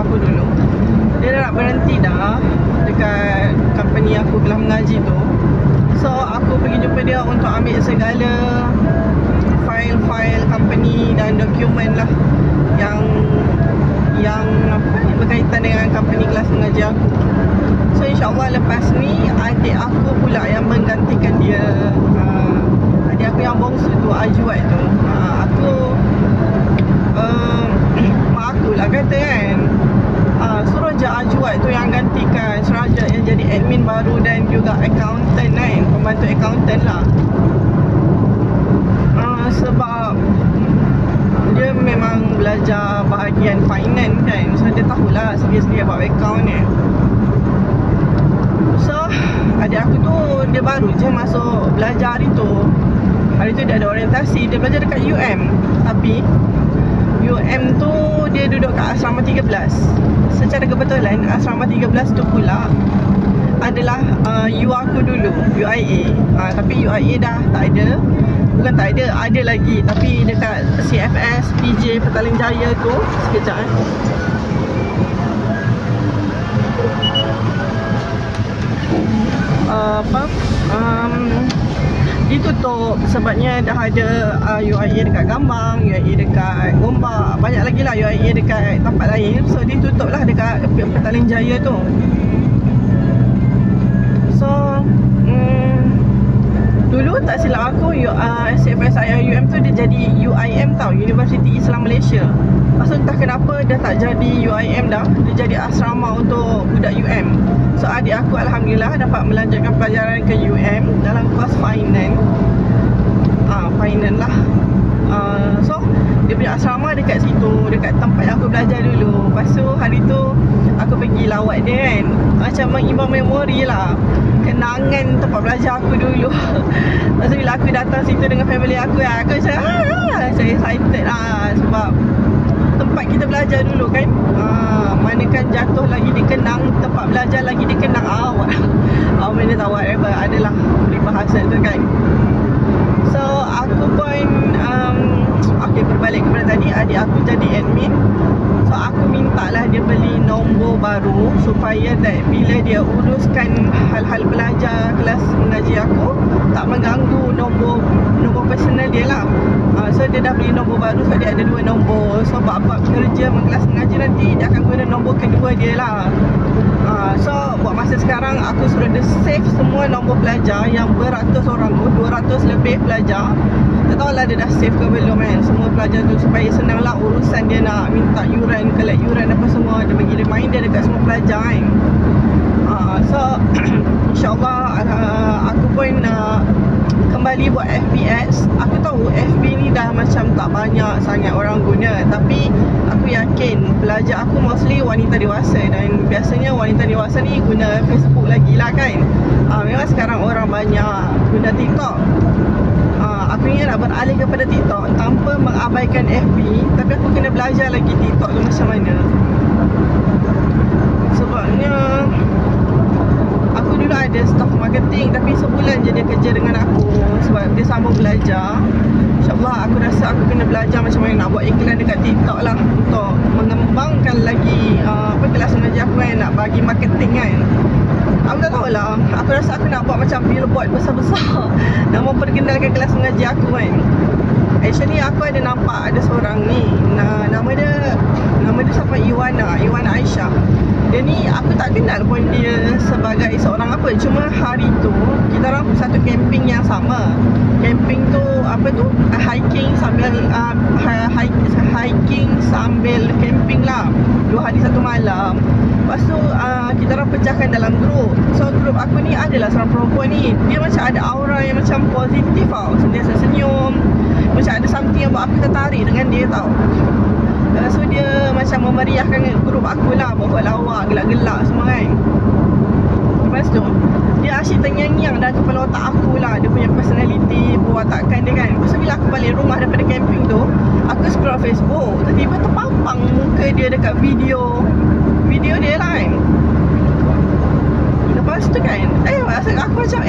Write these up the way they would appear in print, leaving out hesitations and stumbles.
aku dulu. Dia dah nak berhenti dah dekat company aku kelas mengaji tu. So aku pergi jumpa dia untuk ambil segala file-file company dan dokumen lah yang apa ni, berkaitan dengan company kelas mengaji aku. So insyaAllah lepas ni adik aku pula yang menggantikan dia. Adik aku yang bongsu tu, Ajwat tu. Mak aku lah kata kan, suruh je Ajwat tu yang gantikan, suruh Ajwat yang jadi admin baru dan juga accountant kan, pembantu accountant lah. Sebab dia memang belajar bahagian finance kan, so dia tahulah segi-segi about account ni. So adik aku tu dia baru je masuk belajar hari tu. Hari tu dia ada orientasi, dia belajar dekat UM. Tapi UM tu dia duduk kat asrama 13. Secara kebetulan asrama 13 tu pula adalah U aku dulu, UIA. Tapi UIA dah tak ada. Bukan tak ada, ada lagi. Tapi dekat CFS PJ Petaling Jaya tu, sekejap ditutup sebabnya dah ada UIA dekat Gambang, UIA dekat Gombak, banyak lagi lah UIA dekat tempat lain. So ditutup lah dekat Petaling Jaya tu. So dulu tak silap aku CFS IUM tu dia jadi UIM tau, Universiti Islam Malaysia. Lepas tu entah kenapa dia tak jadi UIM dah, dia jadi asrama untuk budak UM. So adik aku Alhamdulillah dapat melanjutkan pelajaran ke UM dalam kelas finance. Finance lah. So dia punya asrama dekat situ, dekat tempat yang aku belajar dulu. Lepas tu hari tu aku pergi lawat dia kan, macam mengimbau memori lah, kenangan tempat belajar aku dulu. Lepas tu bila aku datang situ dengan family aku, aku macam saya excited lah. Sebab tempat kita belajar dulu kan, manakan jatuh lagi dikenang, tempat belajar lagi dikenang. Awak mana tahu whatever, adalah peribahasa tu kan. So aku pun okay, berbalik kepada tadi, adik aku jadi admin. So aku minta lah dia beli nombor baru supaya bila dia uruskan hal-hal belajar kelas mengaji aku, tak mengganggu nombor personal dia lah. So dia dah beli nombor baru, so dia ada 2 nombor. So bab-bab kerja kelas mengaji nanti dia akan guna nombor kedua dia lah. So buat masa sekarang aku suruh dia save semua nombor pelajar yang beratus orang tu, 200 lebih pelajar. Tak tahulah dia dah save ke belum kan semua pelajar tu, supaya senang lah urusan dia nak minta yuran, collect yuran apa semua. Dia bagi reminder dekat semua pelajar kan. So InsyaAllah aku pun nak kembali buat FBS. Aku tahu FB ni dah macam tak banyak sangat orang guna, tapi aku yakin pelajar aku mostly wanita dewasa, dan biasanya wanita dewasa ni guna Facebook lagi lah kan. Memang sekarang orang banyak guna TikTok. Aku ingin nak beralih kepada TikTok tanpa mengabaikan FB, tapi aku kena belajar lagi TikTok tu macam mana. Sebabnya aku dulu ada staff marketing, tapi sebulan je dia kerja dengan aku sebab dia sambung belajar. InsyaAllah aku rasa aku kena belajar macam mana nak buat iklan dekat TikTok lah, untuk mengembangkan lagi kelas mengaji aku kan, nak bagi marketing kan. Aku tak tahulah, aku rasa aku nak buat macam billboard besar-besar nak memperkenalkan kelas mengaji aku kan. Actually aku ada nampak ada seorang ni, nama dia siapa, Iwana Aisyah. Dia ni aku tak kenal pun dia sebagai seorang apa. Cuma hari tu kita orang satu camping yang sama. Camping tu apa tu, hiking sambil hiking sambil camping lah, 2 hari 1 malam. Lepas tu kita orang pecahkan dalam grup. So grup aku ni adalah seorang perempuan ni, dia macam ada aura yang macam positif tau, sentiasa senyum, macam ada something yang buat aku tertarik dengan dia tau. So dia macam memeriahkan grup aku lah, buat lawak, gelak-gelak semua kan. Lepas tu dia asyik terngiang-ngiang dalam kepala otak aku lah, dia punya personality, perwatakan dia kan. Lepas tu bila aku balik rumah daripada camping tu, aku scroll Facebook, tiba-tiba terpampang muka dia dekat video dia lah kan. Lepas tu kan aku macam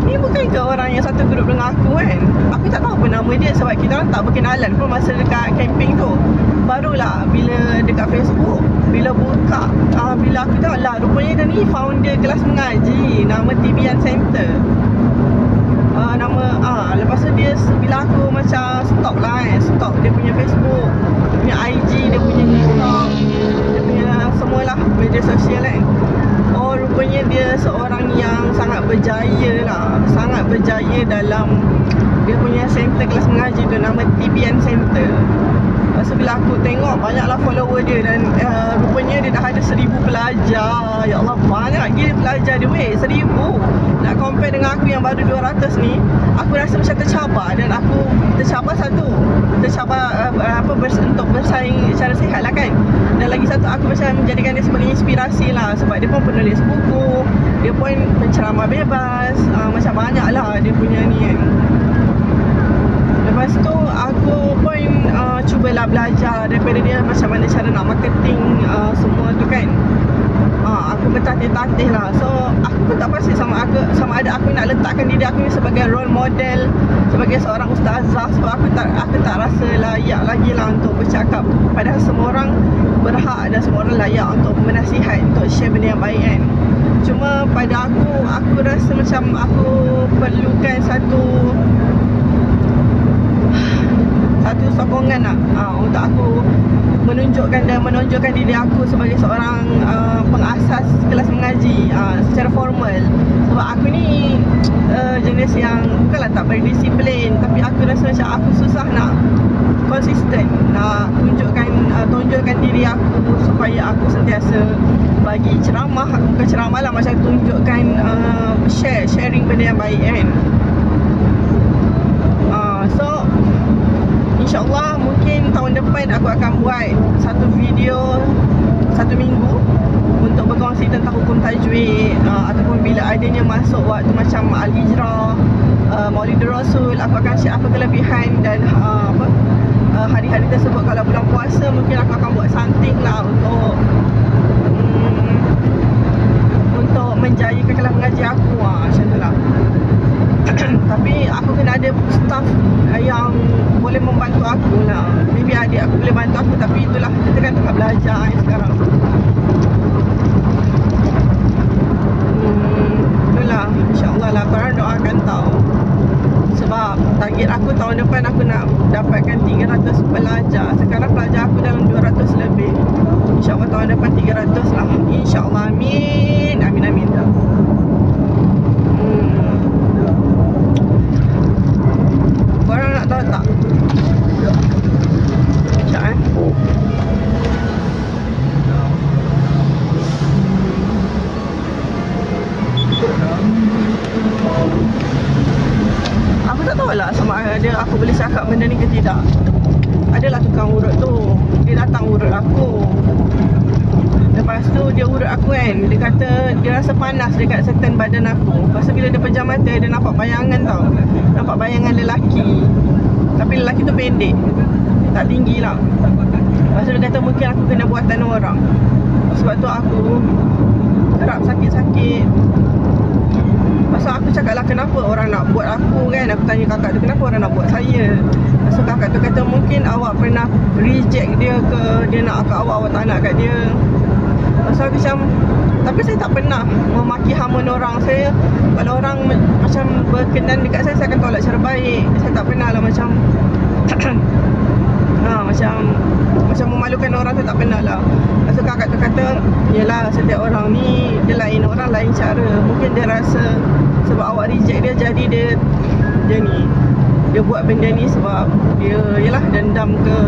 ni bukan ke orang yang satu grup dengan aku kan. Aku tak tahu pun nama dia sebab kita orang tak berkenalan pun masa dekat camping tu. Barulah bila dekat Facebook bila buka, bila aku tengok lah, rupanya dia ni founder kelas mengaji, nama Tibian Center. Lepas tu dia, bila aku macam stalk lah stalk dia punya Facebook, dia punya IG, dia punya TikTok, dia punya semualah media sosial kan. Oh, rupanya dia seorang yang sangat berjaya lah, sangat berjaya dalam dia punya center kelas mengaji tu, nama Tibian Center. Lepas tu bila aku tengok banyaklah follower dia dan rupanya dia dah ada 1,000 pelajar. Ya Allah, banyak gila pelajar dia weh, 1,000. Nak compare dengan aku yang baru 200 ni, aku rasa macam tercabar. Dan aku tercabar untuk bersaing secara sihat lah kan. Dan lagi satu, aku macam menjadikan dia sebagai inspirasi lah, sebab dia pun penulis buku, dia pun penceramah bebas, macam banyak lah dia punya ni kan. Lepas tu aku pun cubalah belajar daripada dia macam mana cara nak marketing semua tu kan. Aku bertatih-tatih lah. So aku pun tak pasti sama ada aku nak letakkan diri aku ni sebagai role model, sebagai seorang ustazah. Sebab aku tak rasa layak lagi lah untuk bercakap. Padahal semua orang berhak dan semua orang layak untuk menasihat, untuk share benda yang baik kan. Cuma pada aku rasa macam aku perlukan satu sokongan lah, untuk aku menunjukkan diri aku sebagai seorang pengasas kelas mengaji secara formal. Sebab aku ni jenis yang bukanlah tak berdisiplin, tapi aku rasa macam aku susah nak konsisten, nak tunjukkan diri aku supaya aku sentiasa bagi ceramah. Bukan ceramah lah, macam tunjukkan sharing benda yang baik kan. So InsyaAllah mungkin tahun depan aku akan buat satu video 1 minggu untuk berkongsi tentang hukum tajwid, ataupun bila adanya masuk waktu macam Al-Hijrah, Maulidur Rasul, aku akan share apa kelebihan dan hari-hari tersebut. Kalau bulan puasa mungkin aku akan buat something lah untuk menjayakan kelas mengaji aku, macam tu lah. Tapi aku kena ada staff yang boleh membantu aku lah. Maybe adik aku boleh bantu aku, tapi itulah, kita kan tengah belajar sekarang. Itulah, insyaAllah lah, korang doakan tau. Sebab target aku tahun depan aku nak dapatkan 300 pelajar. Sekarang pelajar aku dalam 200 lebih. InsyaAllah tahun depan 300 lah. InsyaAllah, amin. Amin, amin. Korang nak tahu tak? Sekejap aku tak tahulah sama ada aku boleh cakap benda ni ke tidak. Adalah tukang urut tu, dia datang urut aku. Lepas tu dia urut aku kan, dia kata dia rasa panas dekat certain badan aku. Lepas tu bila dia pejam mata, dia nampak bayangan tau, nampak bayangan lelaki. Tapi lelaki tu pendek, tak tinggi lah. Lepas tu dia kata mungkin aku kena buatan orang. Sebab tu aku kerap sakit-sakit. Pasal aku cakap lah, kenapa orang nak buat aku kan. Aku tanya kakak tu, kenapa orang nak buat saya. Pasal kakak tu kata mungkin awak pernah reject dia ke, dia nak kat awak tak nak kat dia. Pasal aku macam, tapi saya tak pernah memaki hamun orang. Saya, kalau orang macam berkenan dekat saya akan tolak cara baik. Saya tak pernah lah macam macam memalukan orang tu, tak pernah lah. Pasal kakak tu kata, yelah setiap orang ni dia lain, orang lain cara. Mungkin dia rasa sebab awak reject dia, jadi dia ni, dia buat benda ni sebab dia yelah dendam ke.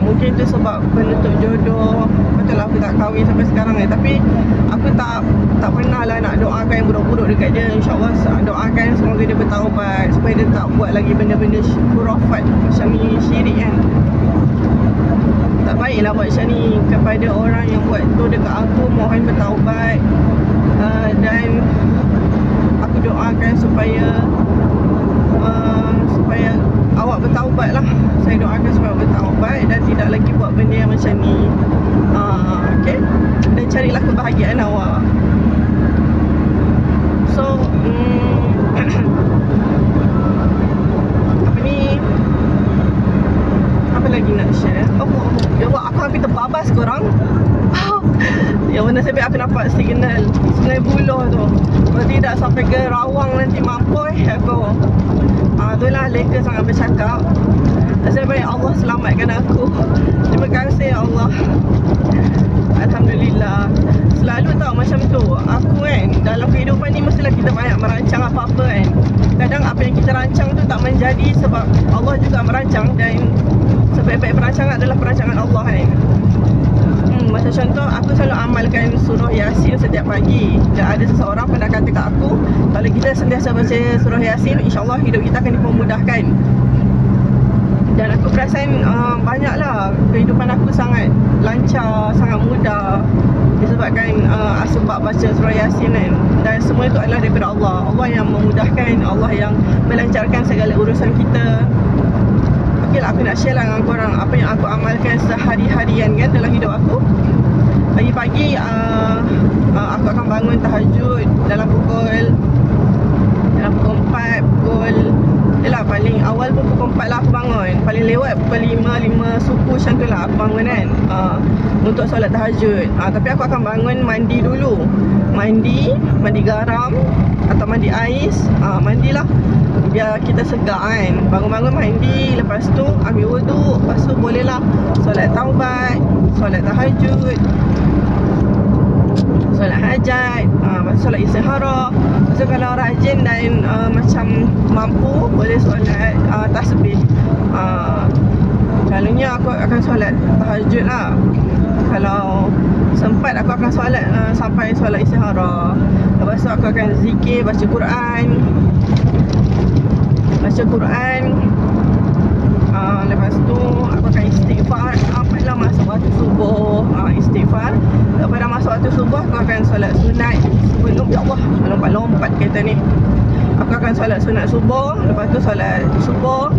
Mungkin tu sebab penutup jodoh. Betul lah aku tak kahwin sampai sekarang ni. Tapi aku tak pernah lah nak doakan yang buruk-buruk dekat dia. InsyaAllah doakan semoga dia bertaubat, supaya dia tak buat lagi benda-benda khurafat macam ni, syirik kan. Tak baiklah buat macam ni kepada orang yang buat tu dekat aku. Mohon bertaubat, dan aku doakan supaya awak bertaubat lah. Saya doakan supaya awak bertaubat dan tidak lagi buat benda yang macam ni. Okay? Dan carilah kebahagiaan awak. So apa lagi nak share. Ya Allah, aku hampir terbabas korang. Yang mana sampai aku nampak signal Sungai Buloh tu. Kalau tidak sampai ke Rawang nanti mampus aku. Itulah leka sangat bercakap. Nasib baik Allah selamatkan aku. Terima kasih ya Allah. Alhamdulillah. Selalu tahu macam tu. Aku kan dalam kehidupan ni mestilah kita banyak merancang apa-apa kan. Kadang apa yang kita rancang tu tak menjadi sebab Allah juga merancang. Dan sebaik-baik perancangan adalah perancangan Allah kan. Macam contoh, aku selalu amalkan surah Yasin setiap pagi. Dan ada seseorang pernah kata kat aku, kalau kita sentiasa baca surah Yasin, InsyaAllah hidup kita akan dipermudahkan. Dan aku perasan banyaklah kehidupan aku sangat lancar, sangat mudah disebabkan sebab baca surah Yasin kan. Dan semua itu adalah daripada Allah. Allah yang memudahkan, Allah yang melancarkan segala urusan kita. Okeylah, aku nak share lah dengan korang apa yang aku amalkan sehari-harian kan dalam hidup aku. Pagi-pagi aku akan bangun tahajud dalam pukul 4, yelah paling awal pun pukul 4 lah aku bangun. Paling lewat pukul 5 subuh macam tu lah aku bangun kan, untuk solat tahajud. Tapi aku akan bangun mandi dulu. Mandi garam atau mandi ais. Mandilah biar kita segar kan. Bangun-bangun mandi, lepas tu ambil wuduk, lepas tu bolehlah solat taubat, solat tahajud, solat hajat, solat istihara. So kalau rajin dan macam mampu, boleh solat tasbih. Selalunya aku akan solat tahajud lah. Kalau sempat aku akan solat sampai solat istihara. Lepas tu aku akan zikir, baca Quran. Lepas tu aku akan istighfar sampailah masuk waktu subuh. Istighfar. Lepas dah masuk waktu subuh, aku akan solat sunat sebelum, ya Allah, lompat-lompat kereta ni. Aku akan solat sunat subuh. Lepas tu solat subuh.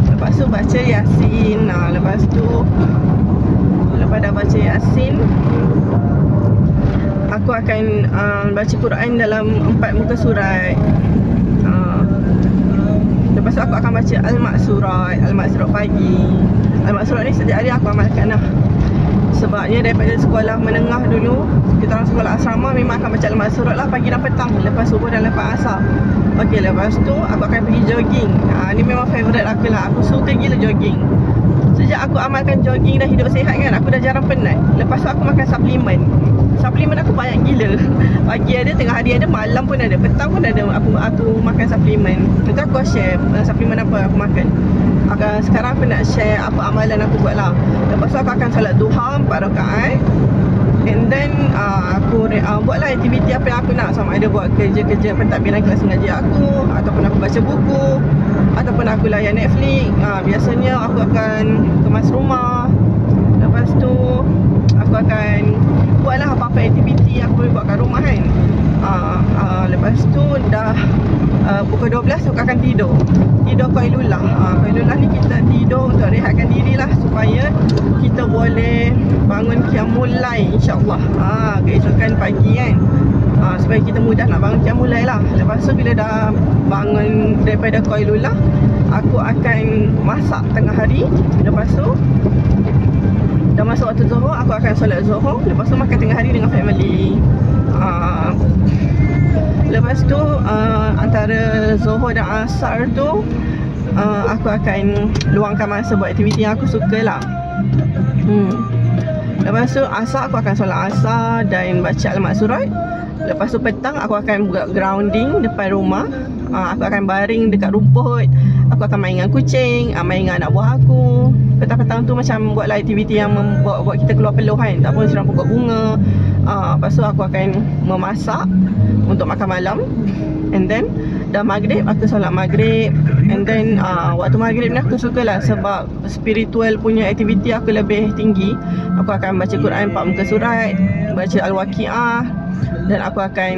Lepas tu baca Yasin. Lepas dah baca Yasin, aku akan baca Quran dalam 4 muka surat. Lepas tu aku akan baca Al-Maqsurat pagi. Al-Maqsurat ni setiap hari aku amalkan lah. Sebabnya daripada sekolah menengah dulu, kita orang sekolah asrama memang akan baca Al-Maqsurat lah pagi dan petang, lepas subuh dan lepas asar. Okey, lepas tu aku akan pergi jogging. Ni memang favourite aku lah. Aku suka gila jogging. Sejak aku amalkan jogging dan hidup sihat kan, aku dah jarang penat. Lepas tu aku makan suplemen. Suplemen aku banyak gila. Pagi ada, tengah hari ada, malam pun ada, petang pun ada. Aku makan suplemen. Nanti aku share suplemen apa aku makan. Sekarang aku nak share apa amalan aku buat lah. Lepas tu aku akan solat duha 4 rakaat. And then aku buatlah aktiviti apa yang aku nak. Sama ada buat kerja-kerja pentadbiran kelas mengaji aku, ataupun aku baca buku, ataupun aku layan Netflix. Biasanya aku akan kemas rumah. Lepas tu aku akan buatlah apa-apa aktiviti yang aku boleh buat kat rumah kan. Lepas tu dah pukul 12 aku akan tidur Qailullah. Qailullah ni kita tidur untuk rehatkan diri lah, supaya kita boleh bangun qiyamul lail insyaAllah. Keesokan pagi kan, supaya kita mudah nak bangun qiyamul lail lah. Lepas tu bila dah bangun daripada Qailullah, aku akan masak tengah hari. Lepas tu dah masuk waktu Zuhur, aku akan solat Zuhur. Lepas tu makan tengah hari dengan family. Lepas tu antara Zuhur dan Asar tu aku akan luangkan masa buat aktiviti yang aku suka lah. Lepas tu Asar aku akan solat Asar dan baca Al-Maqsurat. Lepas tu petang aku akan buat grounding depan rumah. Aku akan baring dekat rumput. Aku akan main dengan kucing, main dengan anak buah aku. Petang-petang tu macam buatlah aktiviti yang buat kita keluar peluh kan. Tak pun siram pokok bunga. Lepas tu aku akan memasak untuk makan malam. And then dah maghrib, aku solat maghrib. And then waktu maghrib ni aku sukalah, sebab spiritual punya aktiviti aku lebih tinggi. Aku akan baca Quran 4 muka surat, baca Al-Waqi'ah. Dan aku akan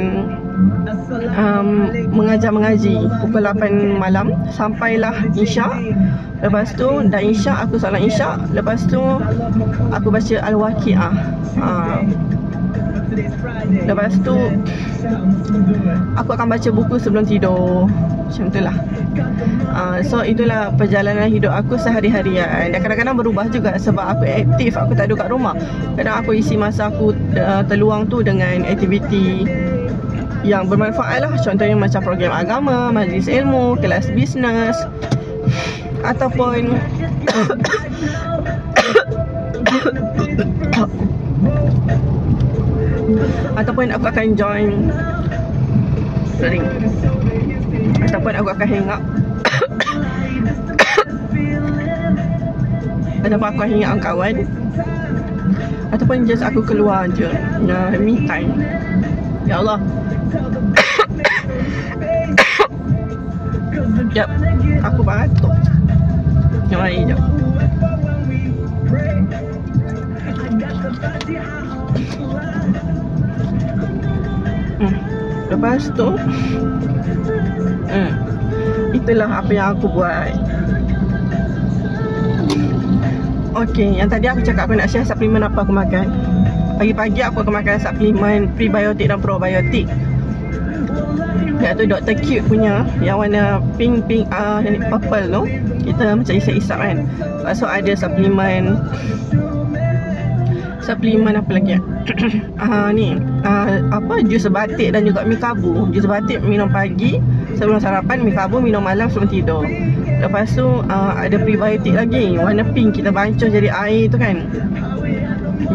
mengaji pukul 8 malam sampailah Isyak. Lepas tu dah Isyak, aku solat Isyak. Lepas tu aku baca Al-Waqi'ah. Lepas tu aku akan baca buku sebelum tidur. Macam tu lah. So itulah perjalanan hidup aku sehari-harian. Dan kadang-kadang berubah juga sebab aku aktif, aku tak duduk kat rumah. Kadang aku isi masa aku terluang tu dengan aktiviti yang bermanfaat lah. Contohnya macam program agama, majlis ilmu, kelas bisnes, ataupun ataupun aku akan join ataupun aku akan hang up ataupun aku hang out kawan, ataupun just aku keluar je, me time. Ya Allah. Sekejap, aku batuk. Yang lain sekejap. Lepas tu itulah apa yang aku buat. Okay, yang tadi aku cakap aku nak share suplemen apa aku makan. Pagi-pagi aku akan makan suplemen prebiotik dan probiotik, iaitu Dr. Cute punya yang warna pink purple tu. Kita macam isap-isap kan. Lepas tu ada suplemen apa lagi ni apa, jus batik dan juga mi kabu. Jus batik minum pagi sebelum sarapan, mi kabu minum malam sebelum tidur. Lepas tu ada prebiotik lagi warna pink, kita bancuh jadi air tu kan,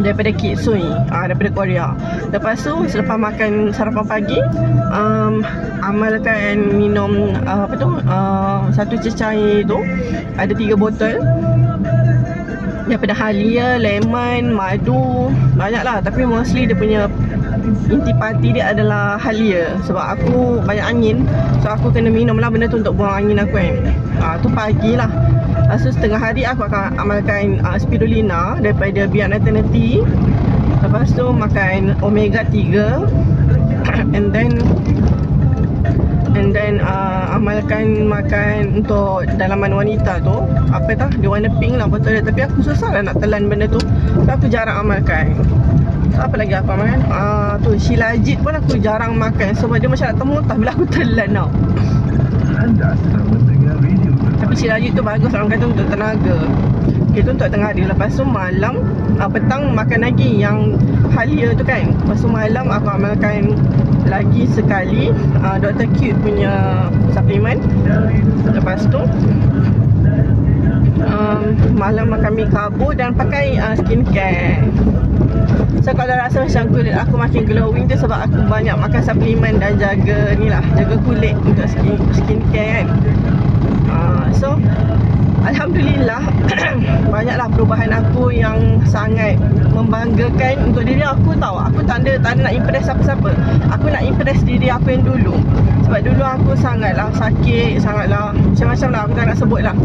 daripada Kitsui, daripada Korea. Lepas tu selepas makan sarapan pagi, amalkan minum satu cecair tu ada 3 botol daripada halia, lemon, madu, banyak lah. Tapi mostly dia punya intipati dia adalah halia. Sebab aku banyak angin, so aku kena minum lah benda tu untuk buang angin aku kan. Tu pagi lah. Lepas tu setengah hari aku akan amalkan spirulina daripada Biak Maternity. Lepas tu makan omega 3 and then amalkan makan untuk dalaman wanita tu, apa tah, dia warna pink lah botol dia. Tapi aku susah lah nak telan benda tu, so aku jarang amalkan. So apa lagi aku amalkan? Tu Shilajit pun aku jarang makan sebab dia macam nak termuntah bila aku telan tau. Tapi Shilajit tu bagus, orang kata untuk tenaga. Okay, tu untuk tengah hari. Lepas tu malam, petang makan lagi yang halia tu kan. Lepas tu malam aku amalkan lagi sekali Dr. Cute punya suplemen. Lepas tu malam makan mi karbo dan pakai skincare. So kalau rasa macam kulit aku makin glowing tu sebab aku banyak makan suplemen dan jaga ni lah, jaga kulit untuk skincare kan. So alhamdulillah banyaklah perubahan aku yang sangat membanggakan untuk diri aku tau. Aku tak ada nak impress siapa-siapa. Aku nak impress diri aku yang dulu. Sebab dulu aku sangatlah sakit, sangatlah macam-macam lah, aku tak nak sebut lah,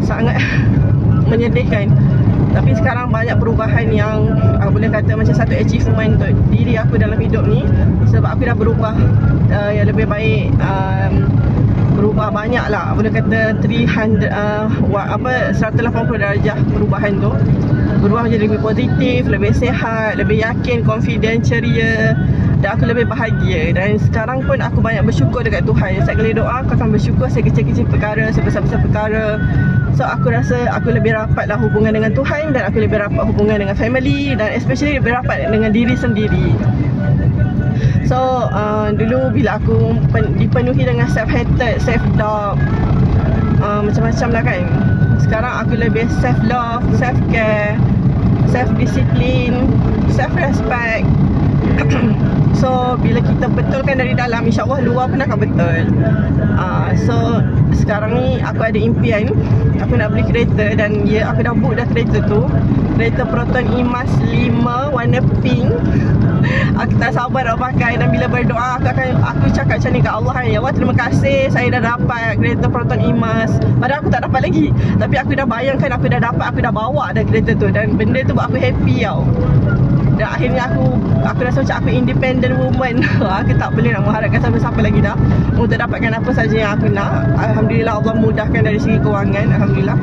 sangat menyedihkan. Tapi sekarang banyak perubahan yang boleh kata macam satu achievement untuk diri aku dalam hidup ni. Sebab aku dah berubah yang lebih baik, berubah banyak lah, boleh kata 180 darjah perubahan tu. Berubah menjadi lebih positif, lebih sihat, lebih yakin, confident, ceria, dan aku lebih bahagia. Dan sekarang pun aku banyak bersyukur dekat Tuhan. Setiap kali doa aku akan bersyukur sekecil-kecil perkara, sebesar-besar perkara. So aku rasa aku lebih rapat lah hubungan dengan Tuhan, dan aku lebih rapat hubungan dengan family, dan especially lebih rapat dengan diri sendiri. So dulu bila aku dipenuhi dengan self-hatred, self-doubt, macam-macam lah kan. Sekarang aku lebih self-love, self-care, self-discipline, self-respect. So bila kita betulkan dari dalam, insyaAllah luar pun akan betul. So sekarang ni aku ada impian, aku nak beli kereta, dan aku dah book dah kereta tu. Kereta Proton Emas 5 warna pink. Aku tak sabar nak pakai, dan bila berdoa aku cakap macam ni kat Allah kan, ya Allah terima kasih saya dah dapat kereta Proton Emas. Padahal aku tak dapat lagi, tapi aku dah bayangkan aku dah dapat, aku dah bawa dah kereta tu, dan benda tu buat aku happy tau. Dan akhirnya aku rasa macam aku independent woman. Aku tak boleh nak mengharapkan siapa-siapa lagi dah untuk dapatkan apa saja yang aku nak. Alhamdulillah Allah mudahkan dari segi kewangan, alhamdulillah.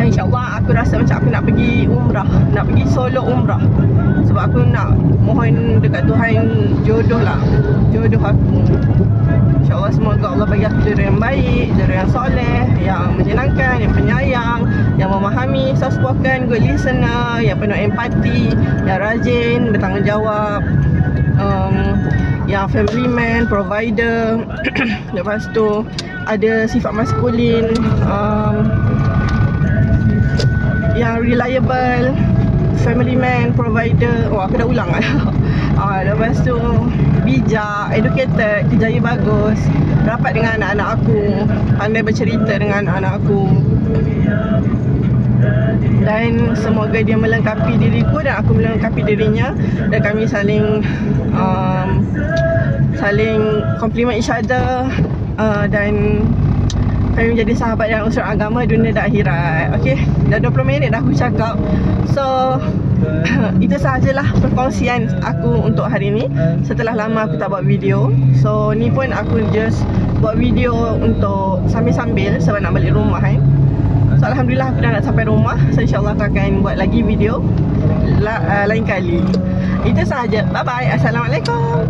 Dan insyaAllah aku rasa macam aku nak pergi umrah, nak pergi solo umrah. Sebab aku nak mohon dekat Tuhan jodoh lah, jodoh aku. InsyaAllah semoga Allah bagi aku jodoh yang baik, jodoh yang soleh, yang menyenangkan, yang penyayang, yang memahami, soft spoken, good listener, yang penuh empati, yang rajin, bertanggungjawab, yang family man, provider. Lepas tu ada sifat maskulin, yang reliable, family man, provider. Oh, aku dah ulang lah. Lepas tu bijak, educated, kerjaya bagus, rapat dengan anak-anak aku, pandai bercerita dengan anak-anak aku. Dan semoga dia melengkapi diriku dan aku melengkapi dirinya, dan kami saling compliment each other, dan kami menjadi sahabat yang unsur agama, dunia dan akhirat. Okay, dah 20 minit dah aku cakap. So itu sahajalah perkongsian aku untuk hari ni. Setelah lama aku tak buat video, so ni pun aku just buat video untuk sambil-sambil sebab nak balik rumah kan. So Alhamdulillah aku dah nak sampai rumah. So insyaAllah aku akan buat lagi video lain kali. Itu sahaja. Bye bye. Assalamualaikum.